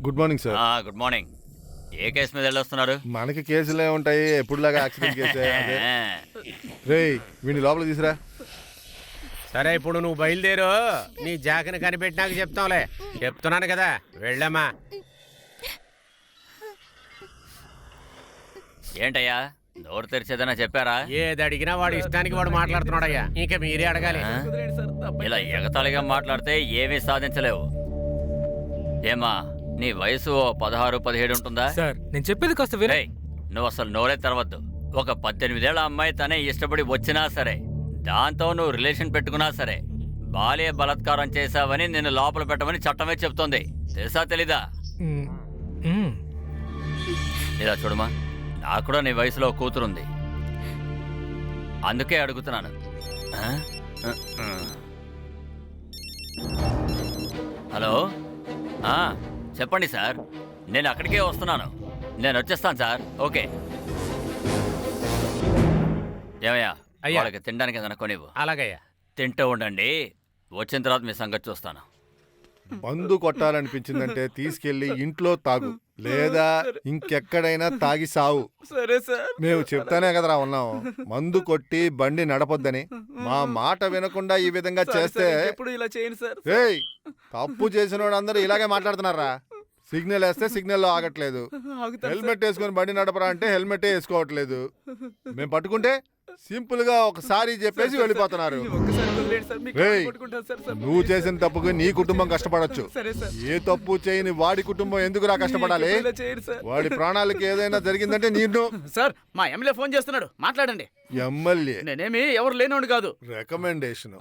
Good morning sir. Good morning. ఏ case మీద వెళ్ళొస్తున్నారు? మనకి కేసులే ఉంటాయి, ఎప్పుడులాగా యాక్సిడెంట్ కేసే. రేయ్ వీడిని లోపల తీసురా. సరే ఇప్పుడు నువ్వు బయలుదేరు, నీ జాకిని కనిపెట్టినాక చెప్తాంలే. చెప్తున్నాను కదా, వెళ్ళమ్మా. ఏంటయ్యా నోరు తెరిచేదన్నా చెప్పారా? ఏది అడిగినా వాడు ఇష్టానికి వాడు మాట్లాడుతున్నాడయ్యా, ఇంకా మీరే అడగాలి. ఇలా ఎగతాళిగా మాట్లాడితే ఏమీ సాధించలేవు. ఏమా నీ వయసు 16-17 ఉంటుందా? సార్ నేను చెప్పేది కాస్త వినే. నువ్వు అసలు నోరే తెరవద్దు. ఒక 18 ఏళ్ల అమ్మాయి తనే ఇష్టపడి వచ్చినా సరే, దాంతో నువ్వు రిలేషన్ పెట్టుకున్నా సరే, బాల్య బలాత్కారం చేశావని నిన్ను లోపల పెట్టమని చట్టమే చెప్తోంది. తెలుసా తెలీదా? ఇలా చూడమా, నాకు కూడా నీ వయసులో కూతురుంది, అందుకే అడుగుతున్నాను. హలో, చెప్పండి సార్, నేను అక్కడికే వస్తున్నాను. నేను వచ్చేస్తాను సార్. ఓకే. ఏమయ్యా వాళ్ళకి తినడానికి ఏదైనా కొనివ్వు. అలాగయ్యా. తింటూ ఉండండి, వచ్చిన తర్వాత మీ సంగతి చూస్తాను. మందు కొట్టాలనిపించిందంటే తీసుకెళ్లి ఇంట్లో తాగు, లేదా ఇంకెక్కడైనా తాగి సావు. సరే సార్. మేము చెప్తానే కదరా ఉన్నాం, మందు కొట్టి బండి నడపొద్దని. మా మాట వినకుండా ఈ విధంగా చేస్తే ఇలా చేయండి సార్. రేయ్ తప్పు చేసిన వాడు అందరూ ఇలాగే మాట్లాడుతున్నారా? సిగ్నల్ వేస్తే సిగ్నల్లో ఆగట్లేదు, హెల్మెట్ వేసుకొని బండి నడపరా అంటే హెల్మెటే వేసుకోవట్లేదు. మేము పట్టుకుంటే సింపుల్ గా ఒకసారి చెప్పేసి వెళ్ళిపోతున్నారు. నువ్వు చేసిన తప్పుకి నీ కుటుంబం కష్టపడొచ్చు, ఏ తప్పు చేయని వాడి కుటుంబం ఎందుకురా కష్టపడాలి? వాడి ప్రాణాలకి ఏదైనా జరిగిందంటే నేను. సార్ మా ఎమ్మెల్యే ఫోన్ చేస్తున్నాడు, మాట్లాడండి. ఎమ్మెల్యే? నేనేమి ఎవరు లేనోడు కాదు. రికమెండేషన్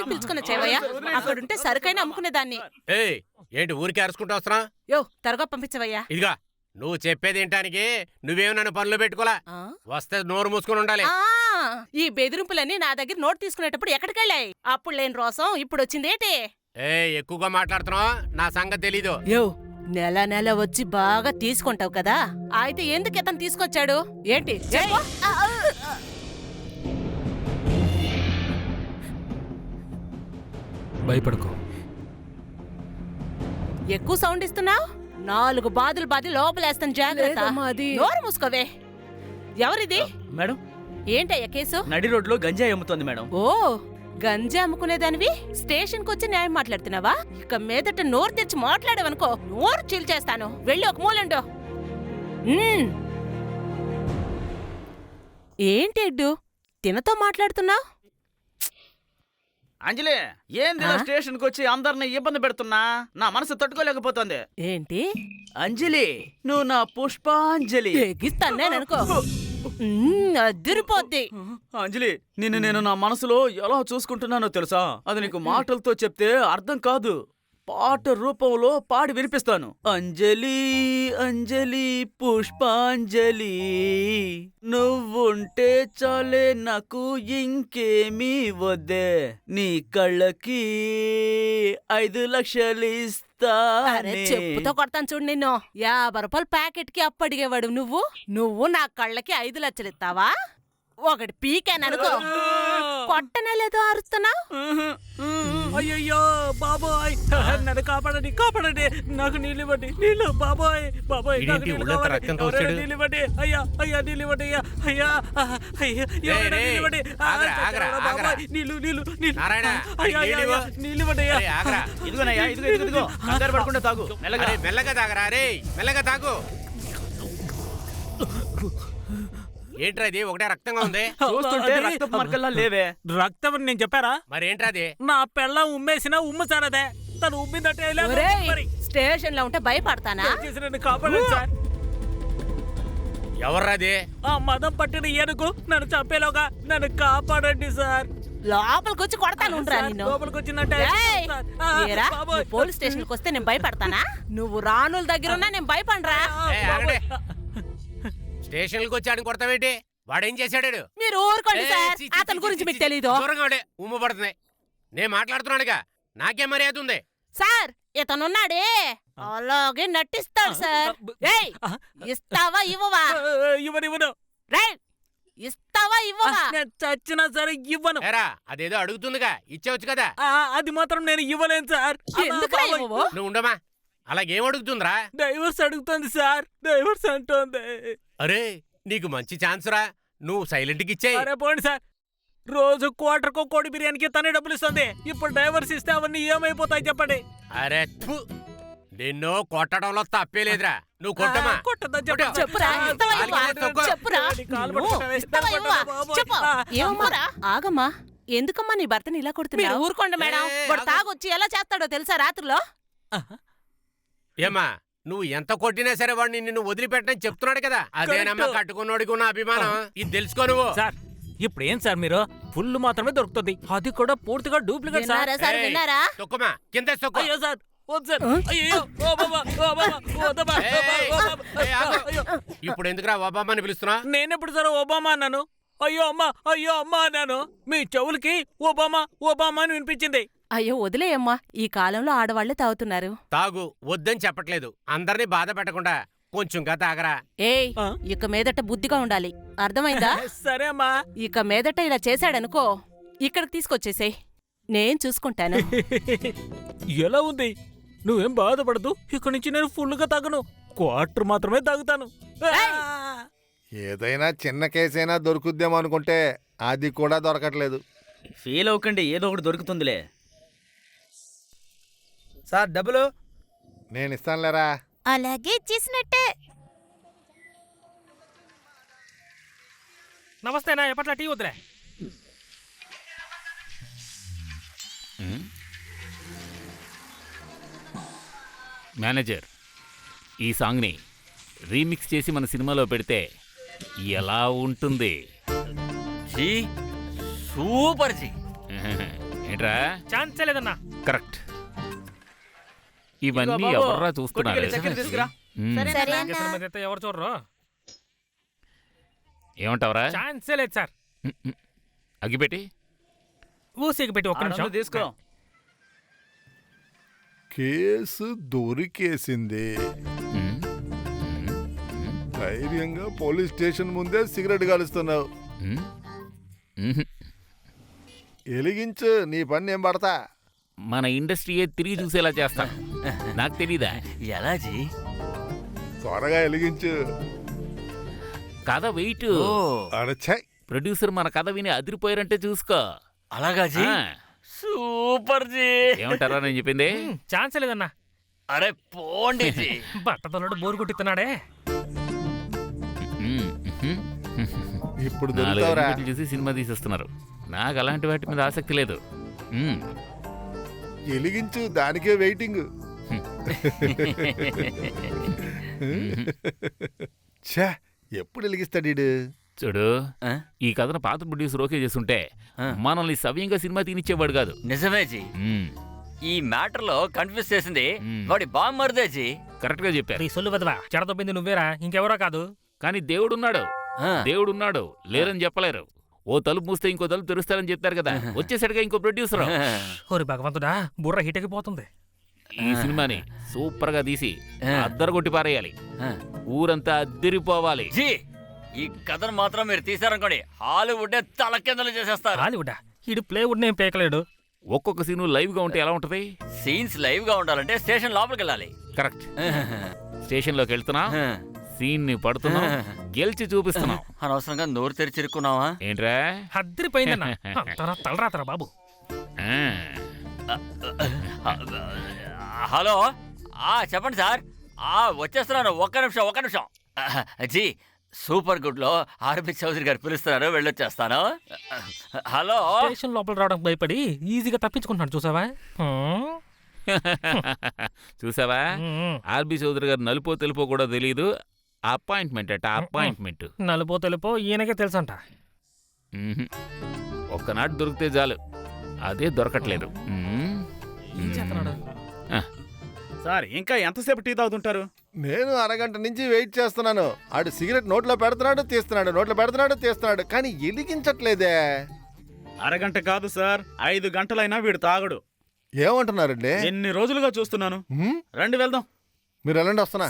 పిలుచుకున్న చేవయ్యా, అక్కడుంటే సరుకైనా అమ్ముకునేదాన్ని. ఏంటి ఊరికి అరుచుకుంటూ వస్తున్నా? యో త్వరగా పంపించవయ్యా. ఇదిగా నువ్వు చెప్పేది ఏంటానికి నువ్వేం నన్ను పనులు పెట్టుకోలా. వస్తే నోరు మూసుకొని ఉండాలి. ఈ బెదిరింపులన్నీ నా దగ్గర నోట్ తీసుకునేటప్పుడు ఎక్కడికెళ్ళాయి? అప్పుడు లేని రోసం ఇప్పుడు వచ్చిందేటి? ఎక్కువగా మాట్లాడుతున్నావు, నా సంగతి తెలీదు. యో నెల నెల వచ్చి బాగా తీసుకుంటావు కదా, అయితే ఎందుకు ఇతను తీసుకొచ్చాడు ఏంటి? భయపడకు. ఎక్కువ సౌండ్ ఇస్తున్నావు. 4 బాదులు బాది లోపలేస్తాను, జాగ్రత్త. నోరు మూసుకోవే. ఎవరిది? మేడం ఏంటయ్యా కేసు? నడి రోడ్లో గంజాయి అమ్ముతోంది మేడం. ఓ గంజా అమ్ముకునేదానివి స్టేషన్ కు వచ్చి న్యాయం మాట్లాడుతున్నావా? ఇక మీదట నోరు తెచ్చి మాట్లాడేవనుకో నోరు చీల్చేస్తాను. వెళ్ళి ఒక మూలండు. ఏంటి ఎడ్డు తినతో మాట్లాడుతున్నావు? అంజలి ఏంది స్టేషన్ కు వచ్చి అందరిని ఇబ్బంది పెడుతున్నా? నా మనసు తట్టుకోలేకపోతుంది. ఏంటి అంజలి, నువ్వు నా పుష్పాంజలి. ఎగిస్తాను నేను అనుకో, అదిరిపోద్ది. అంజలి, నేను నా మనసులో ఎలా చూసుకుంటున్నానో తెలుసా? అది నీకు మాటలతో చెప్తే అర్థం కాదు, పాట రూపంలో పాడి వినిపిస్తాను. అంజలి అంజలి పుష్పాంజలి, నువ్వుంటే చాలే నాకు ఇంకేమీ వద్దే, నీ కళ్ళకి 5 లక్షలు ఇస్తా. చెప్పుతో కొడతాను చూడు నిన్ను. 50 రూపాయల ప్యాకెట్ కి అప్పు అడిగేవాడు నువ్వు నా కళ్ళకి 5 లక్షలు ఇస్తావా? ఒకటి పీకాననుకో కొట్టనేలేదో అరుస్తున్నావు. అయ్యయ్యో బాబోయ్, నన్ను కాపాడండి, కాపాడండి, నాకు నీళ్ళు ఇవ్వండి, నీళ్ళు. బాబోయ్ బాబోయ్, నీళ్ళు ఇవ్వండి, అయ్యా అయ్యా నీళ్ళు ఇవ్వండి, అయ్యా అయ్యా నీళ్ళు ఇవ్వండి, నీళ్ళు నీళ్ళు నీళ్ళు, అయ్యా నీళ్ళు ఇవ్వండి. ఇదిగోనయ్యా, ఇదిగో కంగారు పడకుండా తాగు, మెల్లగా తాగరా రే, మెల్లగా తాగు. ఏంట్రా ఇది ఒకటే రక్తంగా ఉంది? చూస్తుంటే రక్తపు మరకల్లా లేవే. రక్తం నేను చెప్పారా? మరి ఏంట్రా అది? నా పెళ్ళం ఉమ్మేసినా ఉమ్ము సారదే, తను ఉమ్మిందంటే స్టేషన్ లో ఉంటే భయపడతానా? కాపాడండి సార్. ఎవర్రాది? ఆ మదం పట్టిన ఏనుగు నన్ను చంపేలోగా నన్ను కాపాడండి సార్. లోపలికి వచ్చి కొడతాను నిన్ను. లోపలికి వచ్చిందంటే పోలీస్ స్టేషన్ కి వస్తే నేను భయపడతానా? నువ్వు రాణుల దగ్గర ఉన్నా నేను భయపడరా? స్టేషన్కి వచ్చాడు కొడతావేంటి? వాడేం చేశాడు? మీరు ఊరుకోండి సార్, అతని గురించి మీకు తెలీదు. ఉమ్ము పడుతున్నాయి. నేను మాట్లాడుతున్నాడుగా, నాకేం మర్యాద ఉంది? సార్ ఇతనున్నాడే అలాగే నటిస్తాడు సార్. ఏయ్, ఇస్తావా ఇవ్వవా? ఇవ్వను రేయ్, ఇస్తావా ఇవ్వవా? నేను చచ్చినా సరే ఇవ్వను. ఏరా అదేదో అడుగుతుందిగా ఇచ్చేవచ్చు కదా. అది మాత్రం నేను ఇవ్వలేను సార్. ఎందుకురా ఇవ్వవు? నువ్వు ఉండమా, అలాగేం అడుగుతుందిరా? డైవర్స్ అడుగుతుంది సార్. డైవర్స్ అంటోంది. అరే నీకు మంచి ఛాన్స్ రా, నువ్వు సైలెంట్కి ఇచ్చేయి. అరే పోండి సార్, రోజు క్వార్టర్కో కోడి బిర్యానీకి తనే డబ్బులు ఇస్తుంది. ఇప్పుడు డైవర్స్ ఇస్తే అవన్నీ ఏమైపోతాయి చెప్పండి. అరే థు, నిన్ను కొట్టడంలో తప్పేలేదురా, నువ్వు కొట్టమా. కొట్టొద్దని కొట్టు. చెప్పురా, ఇస్తావా ఇవ్వవా? చెప్పురా. కాలు నువ్వు పట్టుకుంటావా? ఇస్తావా ఇవ్వవా? బాబోయ్. చెప్పు. ఏమమ్మా? ఆగమ్మా, ఎందుకమ్మా నీ భర్తని ఇలా కొడుతున్నా? ఊరుకోండి మేడం, వాడు తాగొచ్చి ఎలా చేస్తాడో తెలుసా రాత్రిలో? ఏమా నువ్వు ఎంత కొట్టినా సరే వాడిని నిన్ను వదిలిపెట్టని చెప్తున్నాడు కదా. అదేనమ్మా కట్టుకున్నోడికి ఉన్న అభిమానం. ఇది తెలుసుకో నువ్వు. సార్ ఇప్పుడు ఏం సార్ మీరు ఫుల్ మాత్రమే దొరుకుతుంది, అది కూడా పూర్తిగా డూప్లికేట్ సార్. విన్నారా సార్, ఏయ్, విన్నారా? తొక్కుమా కింద తొక్కు. అయ్యో సార్, వద్దు సార్. అయ్యో ఓ బాబా, ఓ బాబా, ఓ దబా, ఓ బాబా, ఓ బాబా. ఏయ్, ఆగు. అయ్యో, ఇప్పుడు ఎందుకురా ఒబామా అని పిలుస్తున్నా? నేనెప్పుడు సార్ ఒబామా అన్నాను? అయ్యో అమ్మా అన్నాను. మీ చెవులకి ఒబామా ఒబామా అని వినిపించింది. అయ్యో వదిలేయమ్మా, ఈ కాలంలో ఆడవాళ్లే తాగుతున్నారు. తాగు వద్దని చెప్పట్లేదు, అందరినీ బాధ పెట్టకుండా కొంచెంగా తాగరా. ఏయ్, ఆ? ఇక మీదట బుద్ధిగా ఉండాలి, అర్థమైందా? సరే అమ్మా. ఇక మీదట ఇలా చేశాడనుకో, ఇక్కడికి తీసుకొచ్చేసేయ్, నేను చూసుకుంటాను. ఎలా ఉంది? నువ్వేం బాధపడదు, ఇక్కడి నుంచి నేను ఫుల్గా తాగను, క్వార్టర్ మాత్రమే తాగుతాను. ఏదైనా చిన్న కేసైనా దొరుకుద్దేమో అనుకుంటే అది కూడా దొరకట్లేదు. ఫీల్ అవ్వకండి, ఏదో ఒకటి దొరుకుతుందిలే. సార్ డబ్బులు. నేను ఇస్తానులేరా. అలాగే ఇచ్చేసినట్టే. నమస్తేనా, ఎప్పట్లా టీ వద్దులే. మేనేజర్, ఈ సాంగ్ని రీమిక్స్ చేసి మన సినిమాలో పెడితే ఎలా ఉంటుంది? జీ సూపర్ జీ. ఏంట్రా? ఛాన్స్ లేదన్నా. కరెక్ట్. ఇవన్నీ ఇదిగో బాబు, ఎవర్రా చూస్తున్నారు? కొట్టుకెళ్ళి చక్కెర తీసుకురా. మ్మ్. ఎవరు చూడరు. ఏమంటావరా? ఛాన్సే లేదు సార్. అగ్గిపెట్టి ఊసికి పెట్టి ఒక్క నిమిషం తీసుకో. కేసు దొరికేసింది. మ్మ్. ధైర్యంగా పోలీస్ స్టేషన్ ముందే సిగరెట్ కాలుస్తున్నావు. మ్మ్. మ్మ్. ఎలిగించు, నీ పని నేను పడతా. మన ఇండస్ట్రీయే తిరిగి చూసేలా చేస్తా. నాకు తెలీదా? ఎలా జీ? త్వరగా ఎలిగించు. కథ వెయిట్. ఓ అడచాయ్. ప్రొడ్యూసర్ మన కథ విని అదిరిపోయారంటే చూసుకో. అలాగా జీ? ఆ, సూపర్ జీ. ఏమంటారా నేను చెప్పింది? ఛాన్సే లేదన్నా. అరే పోండి జీ. బట్టతోడు బోరు కొట్టిస్తున్నాడే. మ్మ్. మ్మ్. ఇప్పుడు 4 దొరుకుతావురా. ఎలిమెంట్లు చూసి సినిమా తీసేస్తున్నారు. నాకు అలాంటి వాటి మీద ఆసక్తి లేదు. మ్మ్. ఎలిగించు, దానికే వెయిటింగ్. ఛా, ఎప్పుడు వెలిగిస్తాడు ఈడు? చూడు, ఆ? ఈ కథను పాత ప్రొడ్యూసర్ ఓకే చేస్తుంటే ఆ. మనల్ని సవ్యంగా సినిమా తీనిచ్చేవాడు కాదు. నిజమే జీ. మ్మ్. ఈ మ్యాటర్ లో కన్ఫ్యూజ్ చేసింది మ్మ్. వాడి బామ్మర్దే జీ. కరెక్ట్ గా చెప్పారు. ఈ సొల్లు వదవా, చెడదొబ్బింది నువ్వేరా, ఇంకెవరో కాదు. కానీ దేవుడున్నాడు. ఆ. దేవుడున్నాడు, లేరని చెప్పలేరు. ఓ తలుపు మూస్తే ఇంకో తలుపు తెరుస్తారని చెప్తారు కదా. వచ్చేసరిగా ఇంకో ప్రొడ్యూసర్. ఓరి భగవంతుడా, బుర్ర హిటకిపోతుంది. ఈ సినిమాని సూపర్ గా తీసి ఆ. అద్దరగొట్టి పారేయాలి. ఆ. ఊరంతా అద్దరిపోవాలి. జీ ఈ కథను మాత్రం మీరు తీసారనుకోండి, హాలీవుడ్ తలకిందలు చేసేస్తారు. హాలీవుడ్ ఈడు ప్లేవుడ్ నేం పేకలేడు. ఒక్కొక్క సీను లైవ్ గా ఉంటే ఎలా ఉంటది? సీన్స్ లైవ్ గా ఉండాలంటే స్టేషన్ లోపలికి వెళ్ళాలి. కరెక్ట్. స్టేషన్ లోకి వెళ్తున్నా, సీన్ ని పడుతున్నా, గెలిచి చూపిస్తున్నాం. అనవసరంగా నోరు తెరిచిరుక్కున్నావా? ఏంట్రా? హద్దిరిపోయిందన్నా. తలరాతరా బాబు. ఆ. హలో, చెప్పండి సార్. వచ్చేస్తున్నాను, ఒక్క నిమిషం. జీ సూపర్ గుడ్ లో ఆర్బి చౌదరి గారు పిలుస్తున్నారు, వెళ్ళొచ్చేస్తాను. హలో. స్టేషన్ లోపల రావడానికి భయపడి ఈజీగా తప్పించుకుంటున్నాడు చూసావా? చూసావా? ఆర్బి చౌదరి గారు నలుపో తెలుపో కూడా తెలియదు. అపాయింట్మెంట్ అట, అపాయింట్మెంట్. నలుపో తెలుపో ఈయనకే తెలుసంట. మ్మ్. ఒక్కనాటి దొరికితే చాలు, అదే దొరకట్లేదు. ఏం చేస్తున్నాడు? సార్ ఇంకా ఎంతసేపు టీ తాగుతుంటారు? నేను అరగంట నుంచి వెయిట్ చేస్తున్నాను. ఆడు సిగరెట్ నోట్లో పెడుతున్నాడు, తీస్తున్నాడు, కానీ ఎలిగించట్లేదే. అరగంట కాదు సార్, 5 గంటలైనా వీడు తాగడు. ఏమంటున్నారండి? ఎన్ని రోజులుగా చూస్తున్నాను. హ్మ్? రండి వెళ్దాం. మీరు వెళ్ళండి, వస్తున్నా.